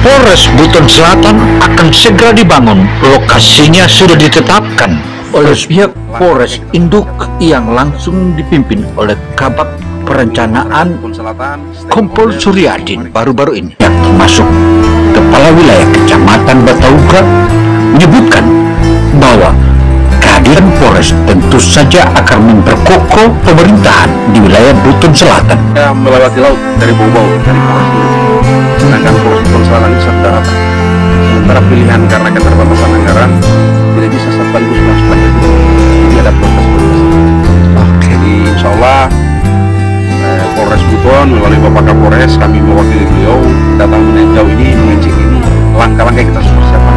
Polres Buton Selatan akan segera dibangun. Lokasinya sudah ditetapkan oleh pihak Polres Induk yang langsung dipimpin oleh Kabak Perencanaan Kompol Suryadin baru-baru ini, yang termasuk Kepala Wilayah Kecamatan Batauga, menyebutkan bahwa kehadiran Polres tentu saja akan memperkokoh pemerintahan di wilayah Buton Selatan. Melewati laut dari Bau-Bau, dari Polres Induk, sedangkan Polres Buton Selatan bisa daratan. Sementara pilihan karena keterbatasan anggaran tidak bisa sekaligus melakukan itu, jadi ada proses. Jadi insya Allah Polres Buton melalui Bapak Kapolres, kami mewakili beliau datang meninjau ini, mengecek ini, langkah-langkah kita harus persiapkan.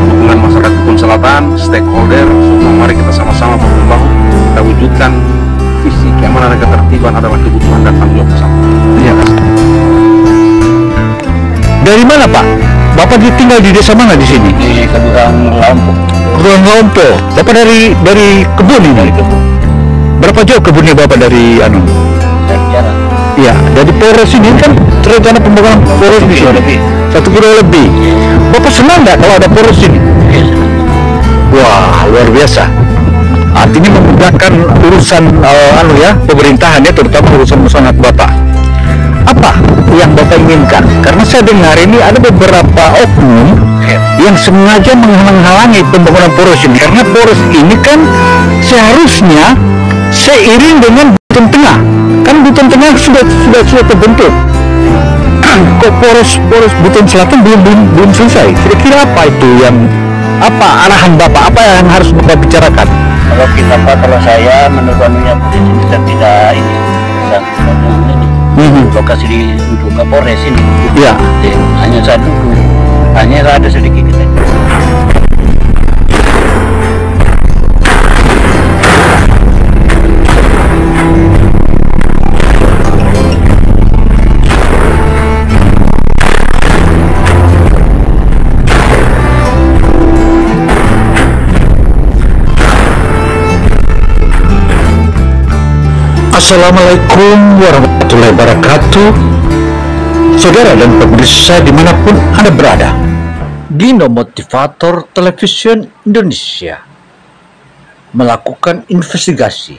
Dukungan masyarakat Buton Selatan, stakeholder, semua mari kita sama-sama berkembang, kita wujudkan visi keamanan dan ketertiban adalah kebutuhan dan tanggung jawab bersama. Terima kasih. Dari mana Pak? Bapak tinggal di desa mana di sini? Di Kelurahan Lampung. Kelurahan Lampung. Bapak dari kebun ini? Dari kebun. Berapa jauh kebunnya Bapak dari anu? Dari jalan. Iya, dari Polres ini kan rencana pembangunan Polres di sini. 1 kilo lebih. Bapak senang nggak kalau ada Polres ini? Wah, luar biasa. Artinya memudahkan urusan pemerintahan ya, terutama urusan masyarakat Bapak. Apa yang Bapak inginkan? Karena saya dengar ini ada beberapa oknum yang sengaja menghalang-halangi pembangunan Polres ini, karena Polres ini kan seharusnya seiring dengan Buton Tengah. Kan Buton Tengah sudah terbentuk. Kok Polres Buton Selatan belum selesai? Kira-kira apa itu yang arahan Bapak? Apa yang harus Bapak bicarakan? Kalau saya menurut anunya kita tidak ini lokasi di untuk Kapolres ini. Ya. Hanya ada sedikit kita. Assalamualaikum warahmatullahi wabarakatuh. Saudara dan pemirsa dimanapun Anda berada, Dino Motivator Television Indonesia melakukan investigasi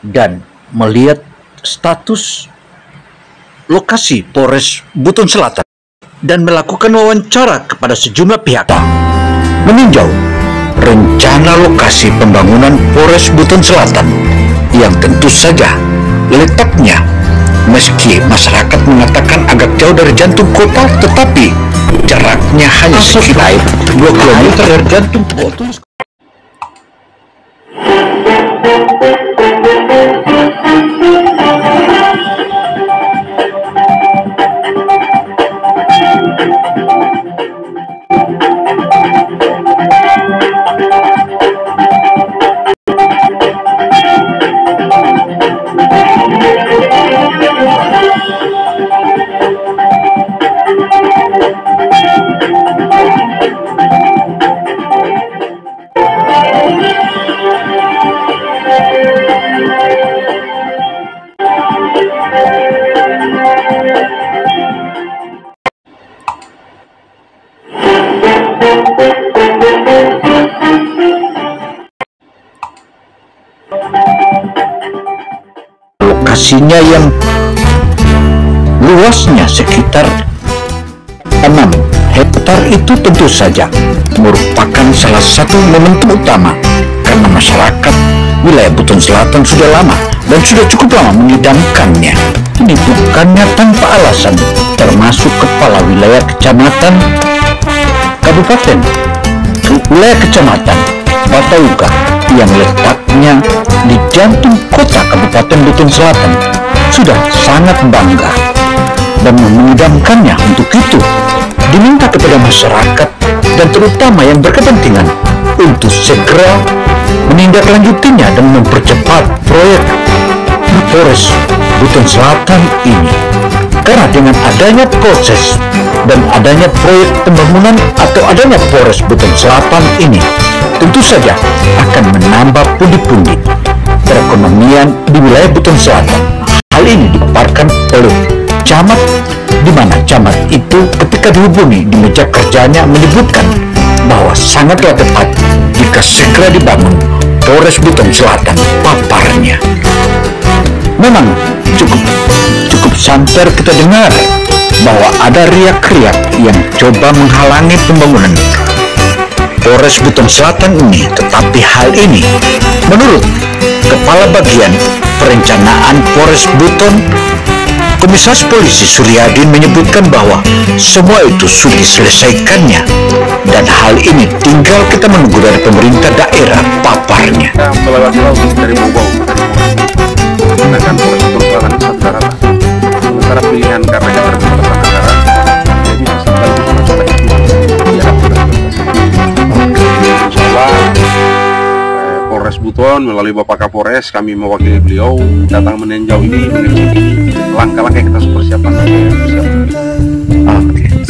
dan melihat status lokasi Polres Buton Selatan dan melakukan wawancara kepada sejumlah pihak meninjau rencana lokasi pembangunan Polres Buton Selatan yang tentu saja letaknya, meski masyarakat mengatakan agak jauh dari jantung kota, tetapi jaraknya hanya sekitar 2 km dari jantung kota. Lokasinya yang luasnya sekitar 6 hektar itu tentu saja merupakan salah satu momentum utama, karena masyarakat wilayah Buton Selatan sudah lama dan sudah cukup lama mengidamkannya. Ini bukannya tanpa alasan, termasuk Kepala Wilayah Kecamatan Kabupaten Wilayah Kecamatan Batauga yang letaknya di jantung kota Kabupaten Buton Selatan sudah sangat bangga dan mengidamkannya. Untuk itu diminta kepada masyarakat dan terutama yang berkepentingan untuk segera menindaklanjutinya dan mempercepat proyek Polres Buton Selatan ini, karena dengan adanya proses dan adanya proyek pembangunan atau adanya Polres Buton Selatan ini tentu saja akan menambah pundi-pundi perekonomian di wilayah Buton Selatan. Hal ini dipaparkan oleh camat, di mana camat itu ketika dihubungi di meja kerjanya menyebutkan bahwa sangatlah tepat jika segera dibangun Polres Buton Selatan paparnya. Memang cukup santer kita dengar bahwa ada riak-riak yang coba menghalangi pembangunan Polres Buton Selatan ini, tetapi hal ini menurut Kepala Bagian Perencanaan Polres Buton, Komisaris Polisi Suryadin, menyebutkan bahwa semua itu sudah diselesaikannya dan hal ini tinggal kita menunggu dari pemerintah daerah paparnya. Melewati laut dari Bobau, sedangkan Polres Buton Selatan di satu daratan. Sementara pilihan karena keterbatasan anggaran, jadi bisa sekaligus masalah itu diharapkan insyaallah Polres Buton melalui Bapak Kapolres, kami mewakili beliau datang meninjau ini, langkah-langkah yang kita persiapkan.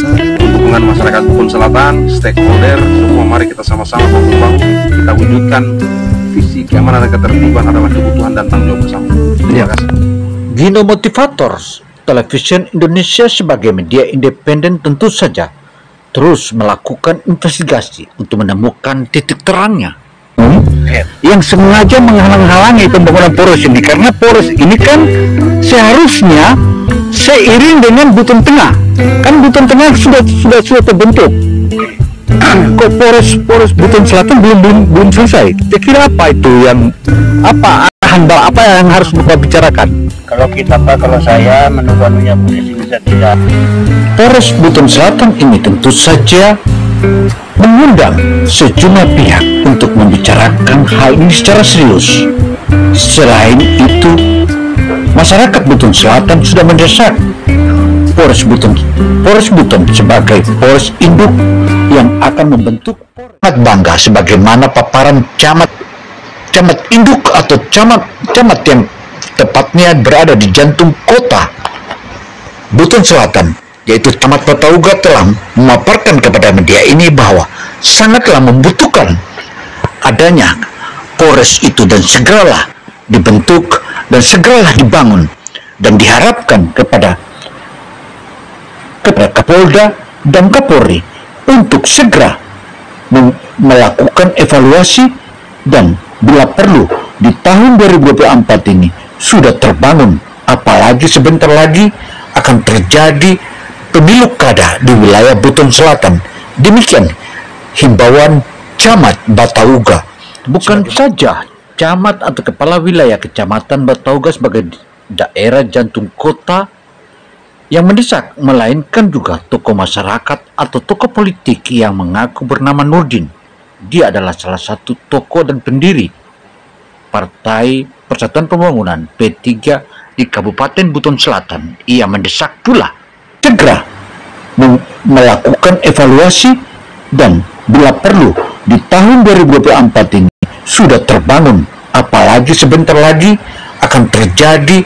Untuk dukungan masyarakat Buton Selatan, stakeholder, semua mari kita sama-sama membangun, kita wujudkan visi keamanan dan ketertiban adalah kebutuhan dan tanggung jawab bersama. Terima kasih. Gino Motivators, Television Indonesia sebagai media independen tentu saja terus melakukan investigasi untuk menemukan titik terangnya yang sengaja menghalang-halangi pembangunan Polres ini, karena Polres ini kan seharusnya seiring dengan Buton Tengah. Kan Buton Tengah sudah terbentuk. Kok Polres Buton Selatan belum selesai? Kira-kira apa itu yang apa yang harus Bapak bicarakan? Kalau saya menurut posisi bisa tidak. Polres Buton Selatan ini tentu saja mengundang sejumlah pihak untuk membicarakan hal ini secara serius. Selain itu, masyarakat Buton Selatan sudah mendesak Polres Buton sebagai Polres induk yang akan membentuk Polres bangga sebagaimana paparan camat induk atau camat yang tepatnya berada di jantung kota Buton Selatan, yaitu Camat Batauga, telah memaparkan kepada media ini bahwa sangatlah membutuhkan adanya Polres itu dan segeralah dibentuk dan segeralah dibangun, dan diharapkan kepada Kapolda dan Kapolri untuk segera melakukan evaluasi dan bila perlu di tahun 2024 ini sudah terbangun, apalagi sebentar lagi akan terjadi pemilu kada di wilayah Buton Selatan. Demikian himbauan Camat Batauga. Bukan saja camat atau kepala wilayah Kecamatan Batauga sebagai daerah jantung kota yang mendesak, melainkan juga tokoh masyarakat atau tokoh politik yang mengaku bernama Nurdin. Dia adalah salah satu tokoh dan pendiri Partai Persatuan Pembangunan P3 di Kabupaten Buton Selatan. Ia mendesak pula segera melakukan evaluasi dan bila perlu di tahun 2024 ini sudah terbangun, apalagi sebentar lagi akan terjadi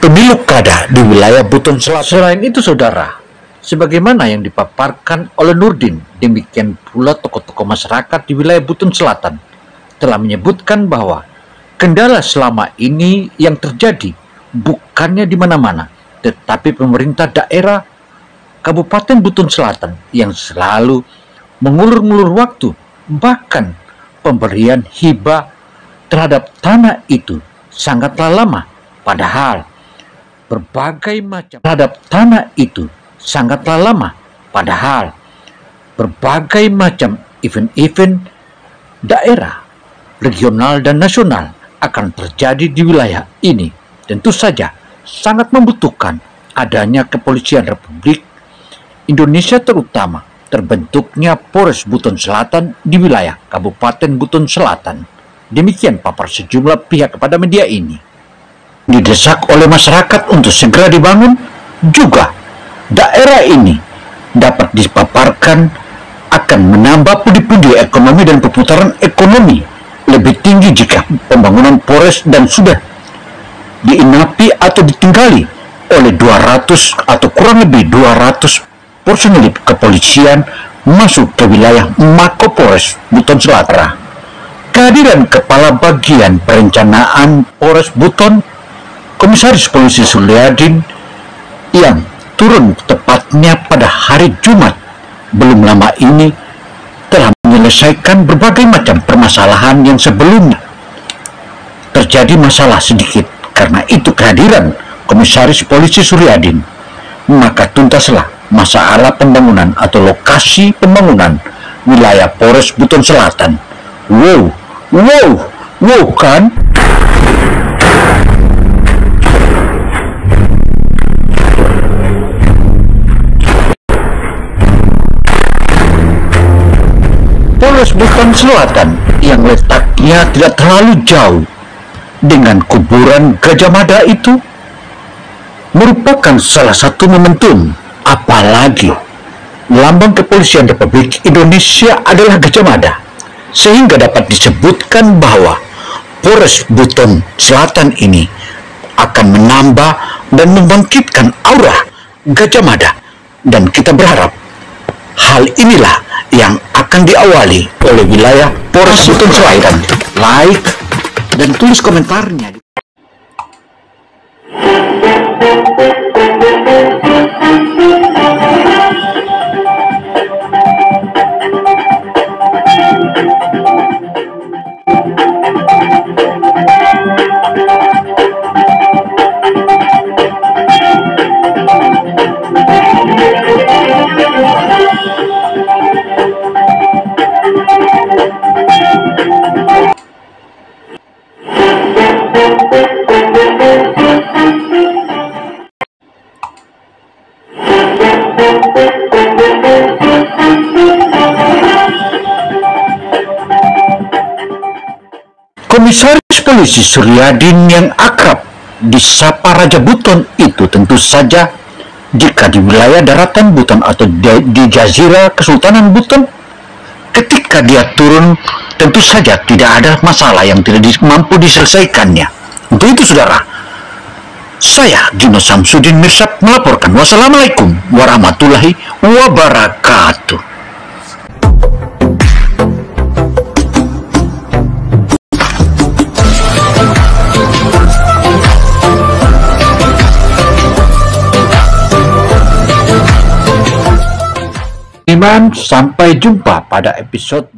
pemilu kada di wilayah Buton Selatan. Selain itu saudara, sebagaimana yang dipaparkan oleh Nurdin, demikian pula tokoh-tokoh masyarakat di wilayah Buton Selatan telah menyebutkan bahwa kendala selama ini yang terjadi bukannya di mana-mana, tetapi pemerintah daerah Kabupaten Buton Selatan yang selalu mengulur-ngulur waktu, bahkan pemberian hibah terhadap tanah itu sangatlah lama, padahal berbagai macam event-event daerah, regional dan nasional akan terjadi di wilayah ini. Tentu saja sangat membutuhkan adanya kepolisian Republik Indonesia, terutama terbentuknya Polres Buton Selatan di wilayah Kabupaten Buton Selatan. Demikian papar sejumlah pihak kepada media ini. Didesak oleh masyarakat untuk segera dibangun, juga daerah ini dapat dipaparkan akan menambah pundi-pundi ekonomi dan perputaran ekonomi lebih tinggi jika pembangunan Polres dan sudah diinapi atau ditinggali oleh 200 atau kurang lebih 200 personil kepolisian masuk ke wilayah Mako Polres Buton Selatan. Kehadiran Kepala Bagian Perencanaan Polres Buton, Komisaris Polisi Suryadin, yang turun tepatnya pada hari Jumat belum lama ini telah menyelesaikan berbagai macam permasalahan yang sebelumnya. Terjadi masalah sedikit, karena itu kehadiran Komisaris Polisi Suryadin, maka tuntaslah masalah pembangunan atau lokasi pembangunan wilayah Polres Buton Selatan. Wow kan? Polres Buton Selatan yang letaknya tidak terlalu jauh dengan kuburan Gajah Mada itu merupakan salah satu momentum, apalagi lambang kepolisian Republik Indonesia adalah Gajah Mada, sehingga dapat disebutkan bahwa Polres Buton Selatan ini akan menambah dan membangkitkan aura Gajah Mada, dan kita berharap hal inilah yang akan diawali oleh wilayah Polres Buton Selatan. Like dan tulis komentarnya. Komisaris Polisi Suryadin yang akrab disapa Raja Buton itu tentu saja jika di wilayah daratan Buton atau di Jazirah Kesultanan Buton, ketika dia turun tentu saja tidak ada masalah yang tidak mampu diselesaikannya. Untuk itu saudara, saya Gino Samsudin Mirsad melaporkan. Wassalamualaikum warahmatullahi wabarakatuh. Sampai jumpa pada episode